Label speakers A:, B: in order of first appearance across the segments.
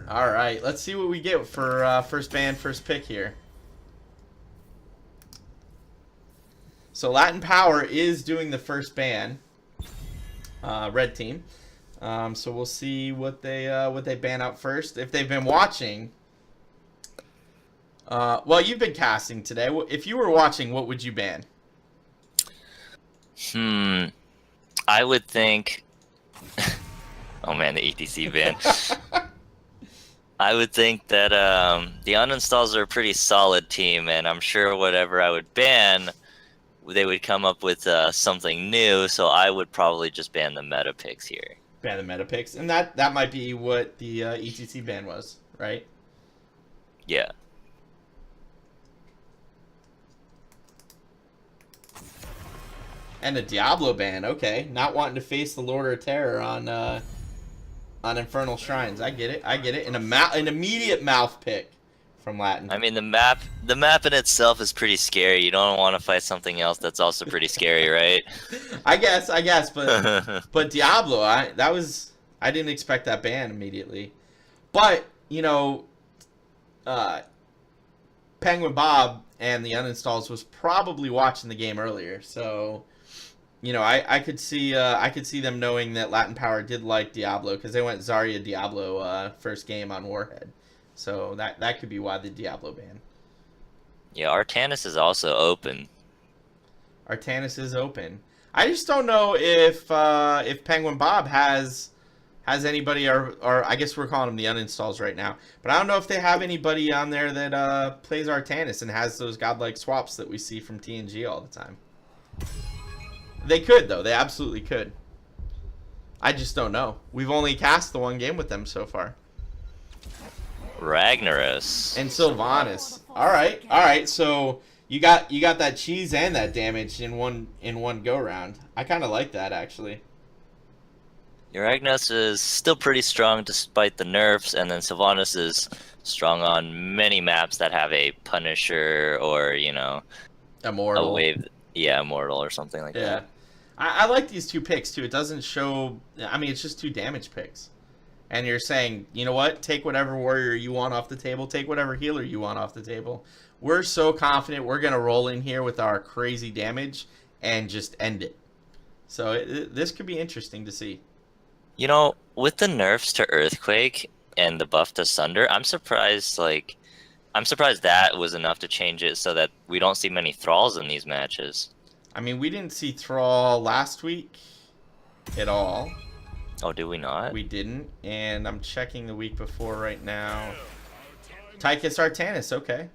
A: All right, let's see what we get for first ban, first pick here. So LatinPower is doing the first ban, red team. So we'll see what they ban out first. If they've been watching, well, you've been casting today. If you were watching, what would you ban?
B: I would think. Oh man, the ETC ban. I would think that the uninstalls are a pretty solid team, and I'm sure whatever I would ban, they would come up with something new. So I would probably just ban the meta picks here.
A: Ban the meta picks, and that might be what the ETC ban was, right?
B: Yeah.
A: And a Diablo ban, okay. Not wanting to face the Lord of Terror on Infernal Shrines. I get it. An immediate mouth pick from Latin.
B: I mean, the map in itself is pretty scary. You don't want to fight something else that's also pretty scary, right?
A: I guess, but Diablo, I didn't expect that ban immediately. But, Penguin Bob and the uninstalls was probably watching the game earlier, so I could see them knowing that LatinPower did like Diablo because they went Zarya Diablo first game on Warhead, so that could be why the Diablo ban.
B: Yeah, Artanis is also open.
A: Artanis is open. I just don't know if Penguin Bob has anybody, or I guess we're calling them the uninstalls right now, but I don't know if they have anybody on there that plays Artanis and has those godlike swaps that we see from TNG all the time. They could, though. They absolutely could. I just don't know. We've only cast the one game with them so far.
B: Ragnaros.
A: And Sylvanas. All right. So you got that cheese and that damage in one go round. I kind of like that, actually.
B: Your Ragnaros is still pretty strong despite the nerfs, and then Sylvanas is strong on many maps that have a Punisher or
A: Immortal.
B: A wave. Yeah, Immortal or something like that.
A: I like these two picks, too. It doesn't show... I mean, it's just two damage picks. And you're saying, you know what? Take whatever warrior you want off the table. Take whatever healer you want off the table. We're so confident we're going to roll in here with our crazy damage and just end it. So this could be interesting to see.
B: With the nerfs to Earthquake and the buff to Sunder, I'm surprised that was enough to change it so that we don't see many Thralls in these matches.
A: I mean, we didn't see Thrall last week at all.
B: Oh, did we not?
A: We didn't, and I'm checking the week before right now. Tychus Artanis, okay.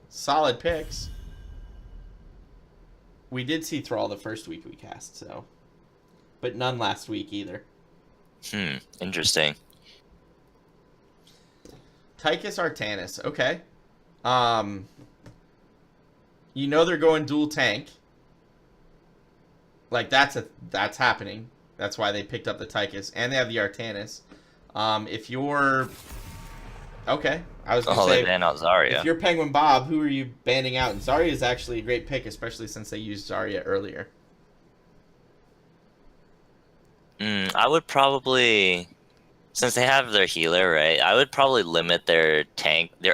A: Solid picks. We did see Thrall the first week we cast, so. But none last week either.
B: Interesting.
A: Tychus Artanis, okay. They're going dual tank. Like that's happening. That's why they picked up the Tychus, and they have the Artanis. If you're okay, I was gonna say
B: they ban out Zarya.
A: If you're Penguin Bob, who are you banning out? And Zarya is actually a great pick, especially since they used Zarya earlier.
B: I would probably, since they have their healer, right? I would probably limit their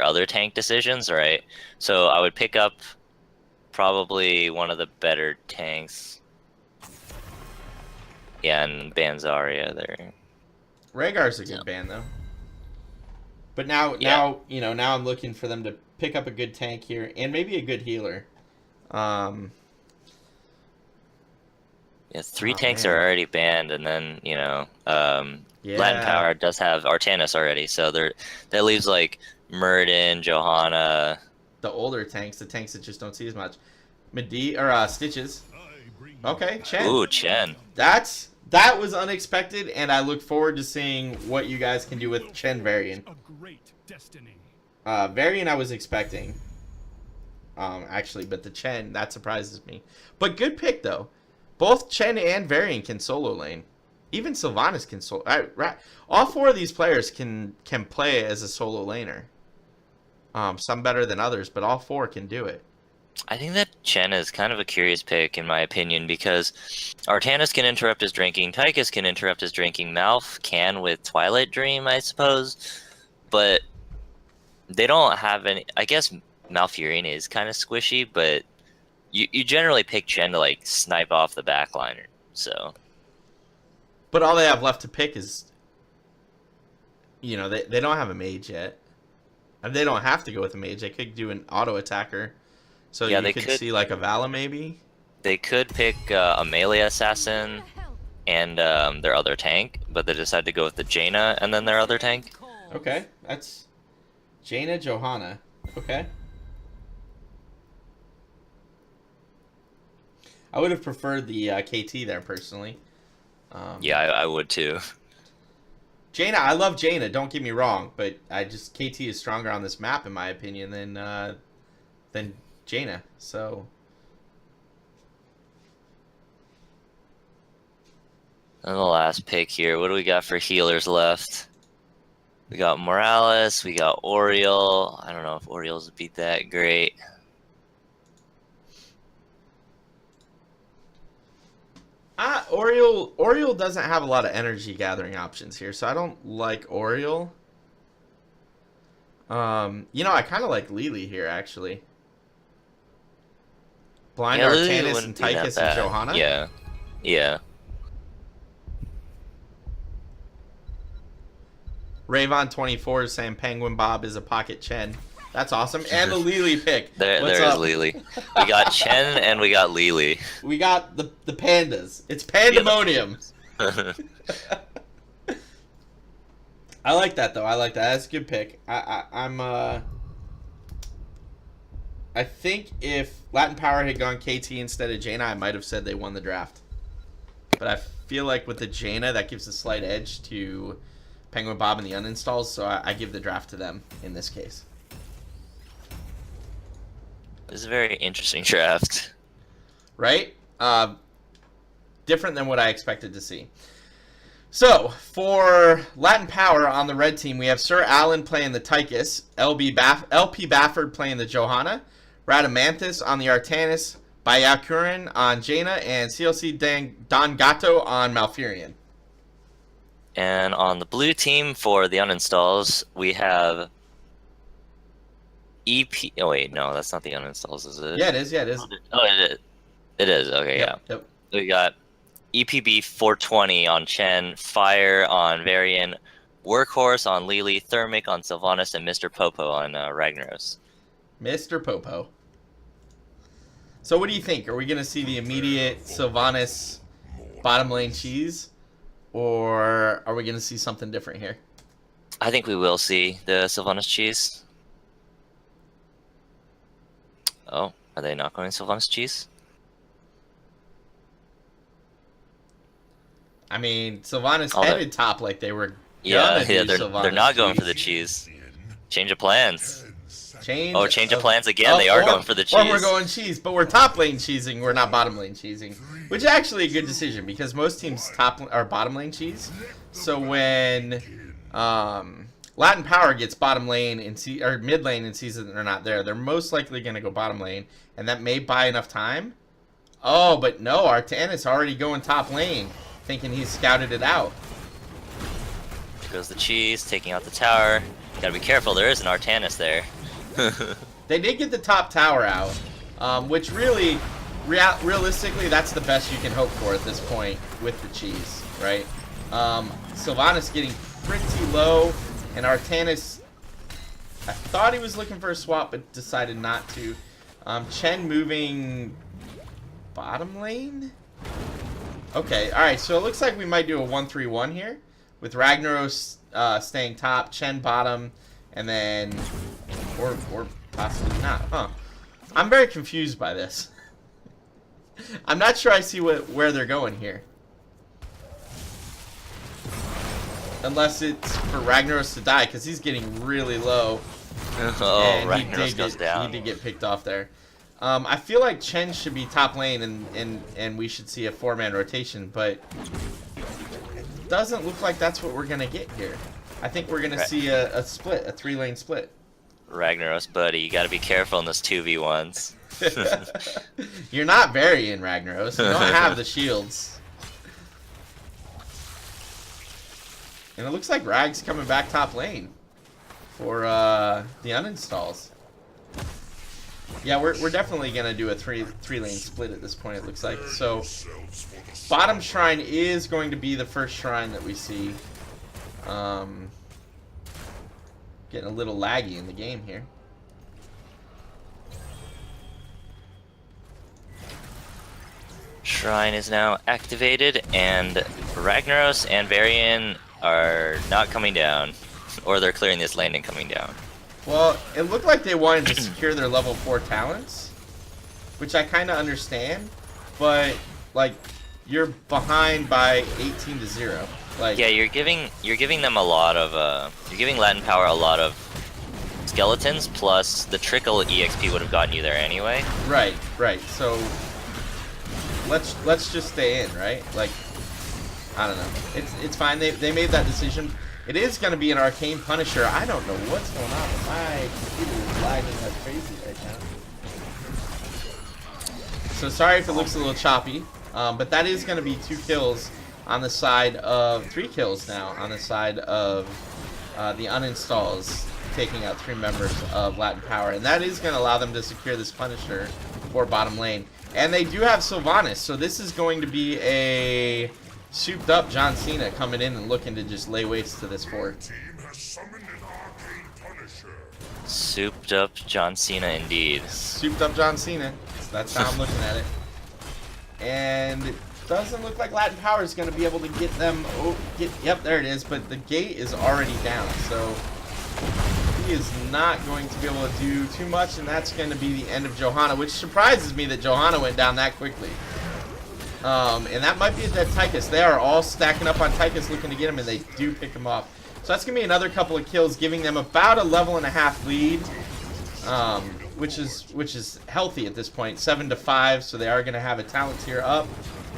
B: other tank decisions, right? So I would pick up probably one of the better tanks. Yeah, and ban Zarya there.
A: Rhaegar's a good ban though. But now I'm looking for them to pick up a good tank here and maybe a good healer.
B: Yeah, three tanks are already banned, and then LatinPower does have Artanis already, so that leaves like Murden, Johanna.
A: The older tanks, the tanks that just don't see as much. Stitches. Okay, Chen.
B: Ooh, Chen.
A: That was unexpected, and I look forward to seeing what you guys can do with Chen Varian. Varian I was expecting, actually, but the Chen, that surprises me. But good pick though. Both Chen and Varian can solo lane. Even Sylvanas can solo. All four of these players can play as a solo laner. Some better than others, but all four can do it.
B: I think that Chen is kind of a curious pick, in my opinion, because Artanis can interrupt his drinking, Tychus can interrupt his drinking, Malf can with Twilight Dream, I suppose, but they don't have any. I guess Malfurion is kind of squishy, but you generally pick Chen to like snipe off the backliner. So,
A: But all they have left to pick is, they don't have a mage yet. And they don't have to go with a mage. They could do an auto attacker. So
B: yeah,
A: you could see like a Vala maybe.
B: They could pick a melee assassin and their other tank, but they decided to go with the Jaina and then their other tank.
A: Okay, that's Jaina Johanna. Okay. I would have preferred the KT there personally.
B: Yeah, I would too.
A: Jaina, I love Jaina. Don't get me wrong, but KT is stronger on this map in my opinion than Jaina. So.
B: And the last pick here. What do we got for healers left? We got Morales. We got Oriole. I don't know if Orioles beat that great.
A: Oriole doesn't have a lot of energy gathering options here, so I don't like Oriole. I kind of like Lily here actually. Blind Artanis and Tychus and Johanna.
B: Yeah, yeah.
A: Rayvon 24 is saying Penguin Bob is a pocket Chen. That's awesome. And the Lily pick.
B: There's Lily. We got Chen and we got Lily.
A: We got the pandas. It's pandemonium. I like that though. I like that. That's a good pick. I think if LatinPower had gone KT instead of Jaina, I might have said they won the draft. But I feel like with the Jaina, that gives a slight edge to Penguin Bob and the uninstalls, so I give the draft to them in this case.
B: This is a very interesting draft.
A: Right? Different than what I expected to see. So, for LatinPower on the red team, we have Sir Alan playing the Tychus, LP Bafford playing the Johanna, Radamanthus on the Artanis, Byakurin on Jaina, and CLC Don Gato on Malfurion.
B: And on the blue team for the uninstalls, we have EP. Oh wait, no, that's not the uninstalls, is it?
A: Yeah, it is. Yeah, it is.
B: Oh, it is. It is. Okay,
A: Yep,
B: yeah.
A: Yep.
B: We got EPB 420 on Chen, Fire on Varian, Workhorse on Lily, Thermic on Sylvanas, and Mr. Popo on Ragnaros.
A: Mr. Popo. So what do you think? Are we going to see the immediate Sylvanas bottom lane cheese? Or are we going to see something different here?
B: I think we will see the Sylvanas cheese. Oh, are they not going Sylvanas cheese?
A: I mean, Sylvanas headed top like they were
B: they're not going for the cheese. Change of plans. Change of plans again. They are going for the cheese.
A: Or we're going cheese, but we're top lane cheesing. We're not bottom lane cheesing, which is actually a good decision because most teams bottom lane cheese. So when LatinPower gets bottom lane or mid lane and sees that they're not there, they're most likely going to go bottom lane, and that may buy enough time. Oh, but no, Artanis already going top lane, thinking he's scouted it out.
B: Here goes the cheese, taking out the tower. Gotta be careful. There is an Artanis there.
A: They did get the top tower out, which really, realistically, that's the best you can hope for at this point with the cheese, right? Sylvanas getting pretty low, and Artanis, I thought he was looking for a swap, but decided not to. Chen moving bottom lane? Okay, alright, so it looks like we might do a 1-3-1 here, with Ragnaros staying top, Chen bottom, and then... Or possibly not, huh? I'm very confused by this. I'm not sure I see where they're going here. Unless it's for Ragnaros to die, because he's getting really low.
B: Oh, Ragnaros goes down.
A: He did get picked off there. I feel like Chen should be top lane, and we should see a 4-man rotation, but it doesn't look like that's what we're going to get here. I think we're going to see a split, a 3-lane split.
B: Ragnaros, buddy. You gotta be careful in those 2v1s.
A: You're not very in Ragnaros. You don't have the shields. And it looks like Rag's coming back top lane for the uninstalls. Yeah, we're definitely gonna do a three lane split at this point. It looks like so. Bottom shrine is going to be the first shrine that we see. Getting a little laggy in the game here.
B: Shrine is now activated, and Ragnaros and Varian are not coming down, or they're clearing this lane and coming down.
A: Well, it looked like they wanted to secure their level 4 talents, which I kind of understand, but like you're behind by 18-0. Like,
B: yeah, you're giving them a lot of you're giving LatinPower a lot of skeletons, plus the trickle EXP would have gotten you there anyway.
A: Right. So let's just stay in, right? Like, I don't know. It's fine. They made that decision. It is going to be an arcane Punisher. I don't know what's going on, but my computer is lagging like crazy right now. So sorry if it looks a little choppy, but that is going to be 2 kills on the side of 3 kills now on the side of the uninstalls, taking out 3 members of LatinPower, and that is going to allow them to secure this Punisher for bottom lane. And they do have Sylvanas, so this is going to be a souped up John Cena coming in and looking to just lay waste to this fort.
B: Souped up John Cena indeed.
A: Souped up John Cena. That's how I'm looking at it. And it doesn't look like LatinPower is going to be able to get them. Yep, there it is. But the gate is already down, so he is not going to be able to do too much, and that's going to be the end of Johanna, which surprises me that Johanna went down that quickly. And that might be a dead Tychus. They are all stacking up on Tychus looking to get him, and they do pick him off. So that's going to be another couple of kills, giving them about a level and a half lead, which is healthy at this point, 7-5. So they are going to have a talent tier up,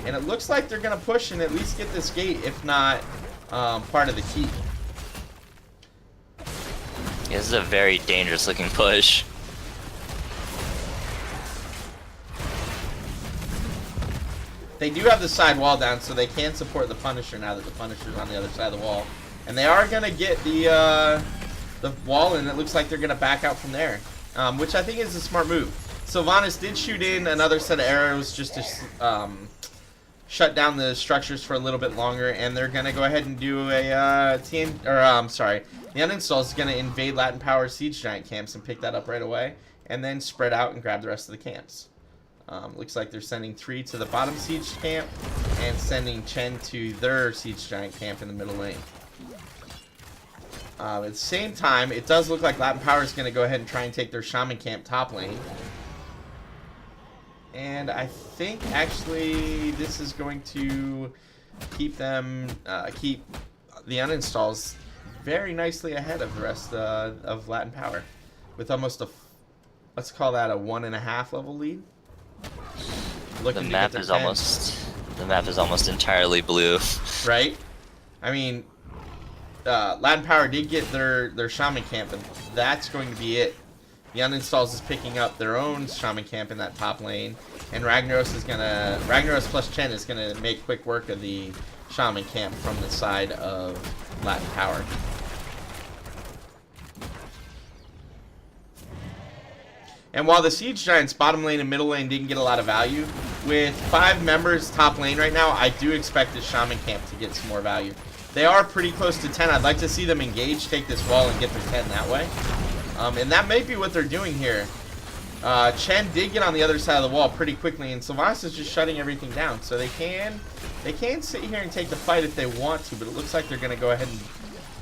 A: and it looks like they're going to push and at least get this gate, if not part of the keep.
B: Yeah, this is a very dangerous looking push.
A: They do have the side wall down, so they can support the Punisher now that the Punisher's on the other side of the wall. And they are going to get the wall, and it looks like they're going to back out from there, which I think is a smart move. Sylvanas did shoot in another set of arrows just to shut down the structures for a little bit longer, and they're going to go ahead and do a the uninstall is going to invade LatinPower Siege Giant camps and pick that up right away, and then spread out and grab the rest of the camps. Looks like they're sending 3 to the bottom siege camp and sending Chen to their siege giant camp in the middle lane. At the same time, it does look like LatinPower is going to go ahead and try and take their shaman camp top lane. And I think actually this is going to keep them keep the uninstalls very nicely ahead of the rest of LatinPower, with almost let's call that a 1.5 level lead.
B: The map is almost entirely blue.
A: Right? I mean, LatinPower did get their shaman camp, and that's going to be it. The uninstalls is picking up their own shaman camp in that top lane, and Ragnaros plus Chen is gonna make quick work of the shaman camp from the side of LatinPower. And while the Siege Giants bottom lane and middle lane didn't get a lot of value, with 5 members top lane right now, I do expect the Shaman Camp to get some more value. They are pretty close to 10. I'd like to see them engage, take this wall, and get their 10 that way. And that may be what they're doing here. Chen did get on the other side of the wall pretty quickly, and Sylvanas is just shutting everything down. So they can sit here and take the fight if they want to, but it looks like they're going to go ahead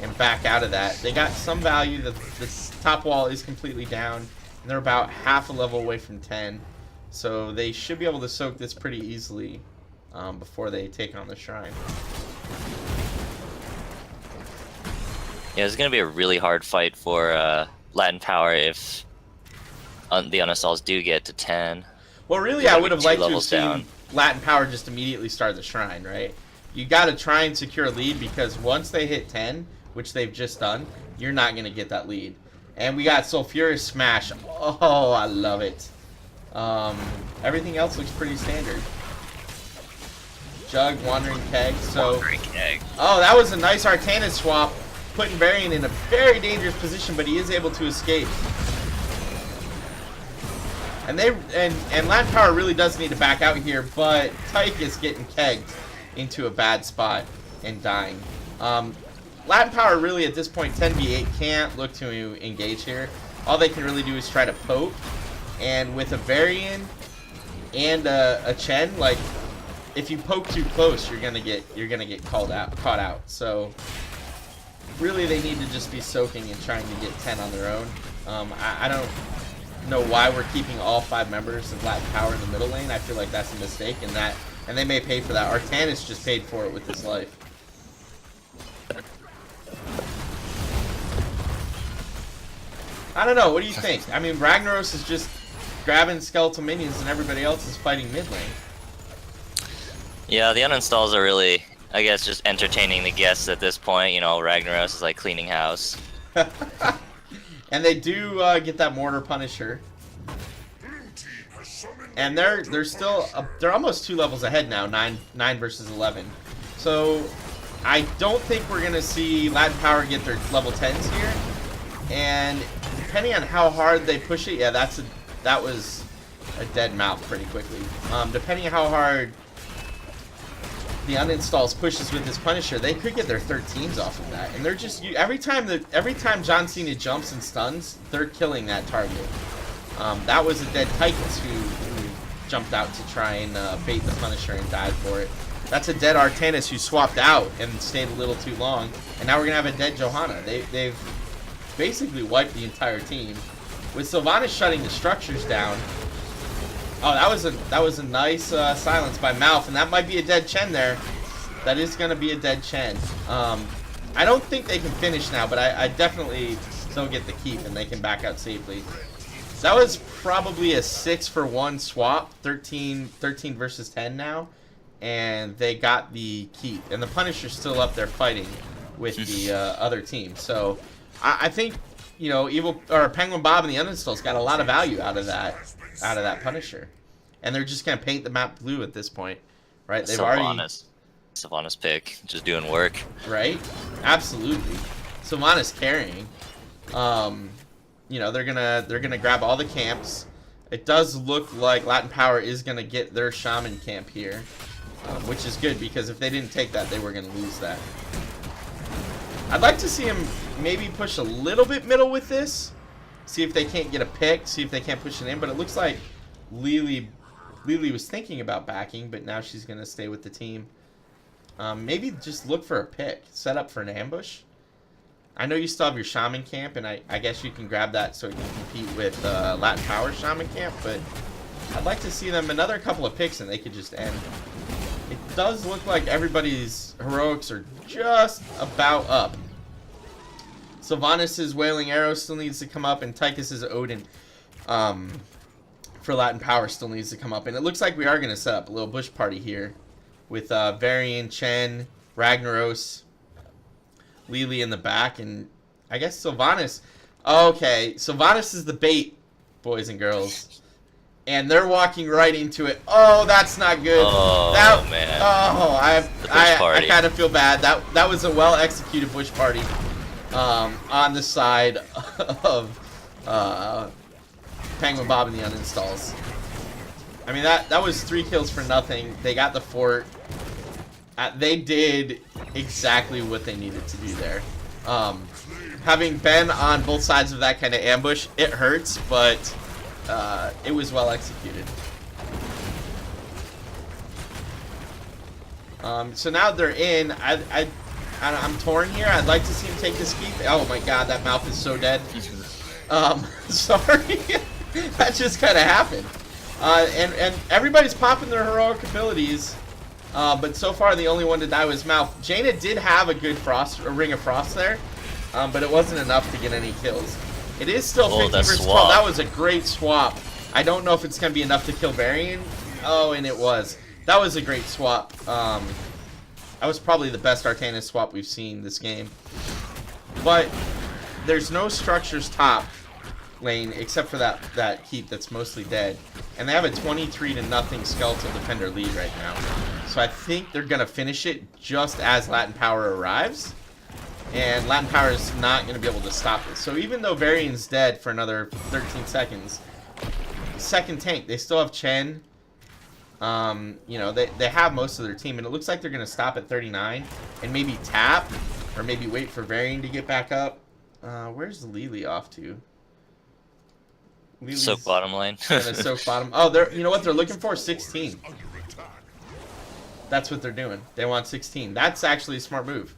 A: and back out of that. They got some value. The top wall is completely down. They're about half a level away from 10, so they should be able to soak this pretty easily before they take on the shrine.
B: Yeah, it's going to be a really hard fight for LatinPower if the uninstalls do get to 10.
A: Well, really, I would have liked to have seen
B: down.
A: LatinPower just immediately start the shrine, right? You got to try and secure a lead, because once they hit 10, which they've just done, you're not going to get that lead. And we got Sulfurous Smash. Oh, I love it. Everything else looks pretty standard. Jug, Wandering Keg. So,
B: Wandering Keg.
A: oh, that was a nice Artanis swap, putting Varian in a very dangerous position, but he is able to escape. And LatinPower really does need to back out here, but Tyke is getting kegged into a bad spot and dying. LatinPower really at this point 10v8 can't look to engage here. All they can really do is try to poke, and with a Varian and a Chen, like if you poke too close, you're gonna get caught out. So really, they need to just be soaking and trying to get 10 on their own. I don't know why we're keeping all 5 members of LatinPower in the middle lane. I feel like that's a mistake, and they may pay for that. Artanis just paid for it with his life. I don't know. What do you think? I mean, Ragnaros is just grabbing skeletal minions, and everybody else is fighting mid lane.
B: Yeah, the uninstalls are really, I guess, just entertaining the guests at this point. You know, Ragnaros is like cleaning house.
A: And they do get that mortar Punisher. And they're still they're almost 2 levels ahead now, 9 versus 11. So I don't think we're gonna see LatinPower get their level 10s here. And depending on how hard they push it, yeah, that was a dead mouth pretty quickly. Depending on how hard the uninstalls pushes with this Punisher, they could get their 13s off of that. And they're just every time John Cena jumps and stuns, they're killing that target. That was a dead Titus who jumped out to try and bait the Punisher and died for it. That's a dead Artanis who swapped out and stayed a little too long. And now we're gonna have a dead Johanna. They've basically wiped the entire team. With Sylvanas shutting the structures down. Oh, that was a nice silence by Mouth, and that might be a dead Chen there. That is going to be a dead Chen. I don't think they can finish now, but I definitely still get the keep, and they can back out safely. That was probably a 6-for-1 swap, 13 versus 10 now, and they got the keep. And the Punisher's still up there fighting with the other team. So I think, you know, Penguin Bob and the uninstalls got a lot of value out of that Punisher, and they're just gonna paint the map blue at this point, right? They've
B: Sylvanas pick, just doing work,
A: right? Absolutely, Sylvanas carrying. You know, they're gonna grab all the camps. It does look like LatinPower is gonna get their shaman camp here, which is good because if they didn't take that, they were gonna lose that. I'd like to see him maybe push a little bit middle with this. See if they can't get a pick, see if they can't push it in, but it looks like Lily was thinking about backing, but now she's going to stay with the team. Maybe just look for a pick, set up for an ambush. I know you still have your Shaman camp, and I guess you can grab that so you can compete with LatinPower Shaman camp, but I'd like to see them another couple of picks and they could just end. It does look like everybody's heroics are just about up. Sylvanas' Wailing Arrow still needs to come up, and Tychus' Odin for LatinPower still needs to come up. And it looks like we are going to set up a little bush party here with Varian, Chen, Ragnaros, Lily in the back, and I guess Sylvanas. Okay, Sylvanas is the bait, boys and girls. And they're walking right into it. Oh, that's not good.
B: Oh, man.
A: Oh, I kind of feel bad. That was a well-executed bush party. On the side of Penguin Bob and the uninstalls. I mean, that was 3 kills for nothing. They got the fort. They did exactly what they needed to do there. Having been on both sides of that kind of ambush, it hurts, but it was well executed. So now they're in. I'm torn here. I'd like to see him take this keep. Oh my god, that mouth is so dead. Sorry. That just kind of happened. And everybody's popping their heroic abilities. But so far the only one to die was Mouth. Jaina did have a good Ring of Frost there. But it wasn't enough to get any kills. It is still 50 versus 12. That was a great swap. I don't know if it's going to be enough to kill Varian. Oh, and it was. That was a great swap. That was probably the best Artanis swap we've seen this game. But there's no structures top lane except for that keep that's mostly dead, and they have a 23-0 skeletal defender lead right now. So I think they're gonna finish it just as LatinPower arrives, and LatinPower is not gonna be able to stop it. So even though Varian's dead for another 13 seconds, second tank, they still have Chen. You know, they have most of their team, and it looks like they're gonna stop at 39 and maybe tap, or maybe wait for Varian to get back up. Where's Lily off to? Lily's
B: Soak bottom lane.
A: gonna soak bottom. Oh, they're, you know what they're looking for? 16. That's what they're doing. They want 16. That's actually a smart move.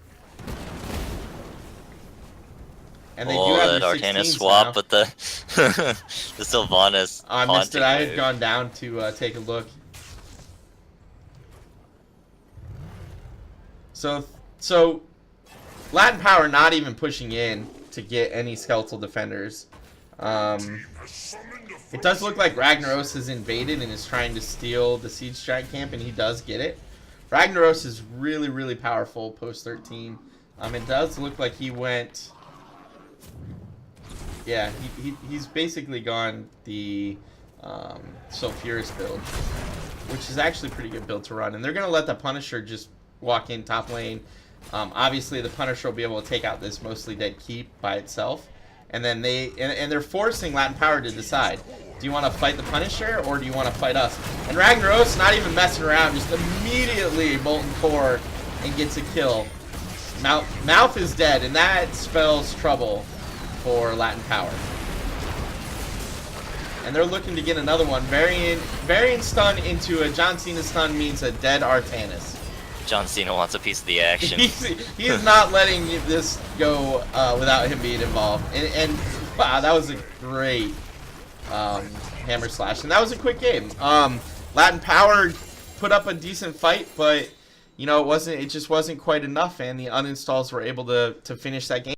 A: And they do have their 16s
B: swap
A: now.
B: with the the Sylvanas.
A: I missed it. I had
B: move.
A: gone down to take a look. So LatinPower not even pushing in to get any skeletal defenders. It does look like Ragnaros has invaded and is trying to steal the Siege Strike camp, and he does get it. Ragnaros is really, really powerful post 13. It does look like he went... Yeah, he's basically gone the Sulfurous build, which is actually a pretty good build to run. And they're going to let the Punisher just walk in top lane. Obviously, the Punisher will be able to take out this mostly dead keep by itself. And then they're forcing LatinPower to decide. Do you want to fight the Punisher, or do you want to fight us? And Ragnaros, not even messing around, just immediately Molten Core and gets a kill. Mouth is dead, and that spells trouble for LatinPower. And they're looking to get another one. Varian stun into a John Cena stun means a dead Artanis.
B: John Cena wants a piece of the action.
A: He's not letting this go without him being involved. And wow, that was a great hammer slash, and that was a quick game. LatinPower put up a decent fight, but you know it just wasn't quite enough, and the uninstalls were able to finish that game.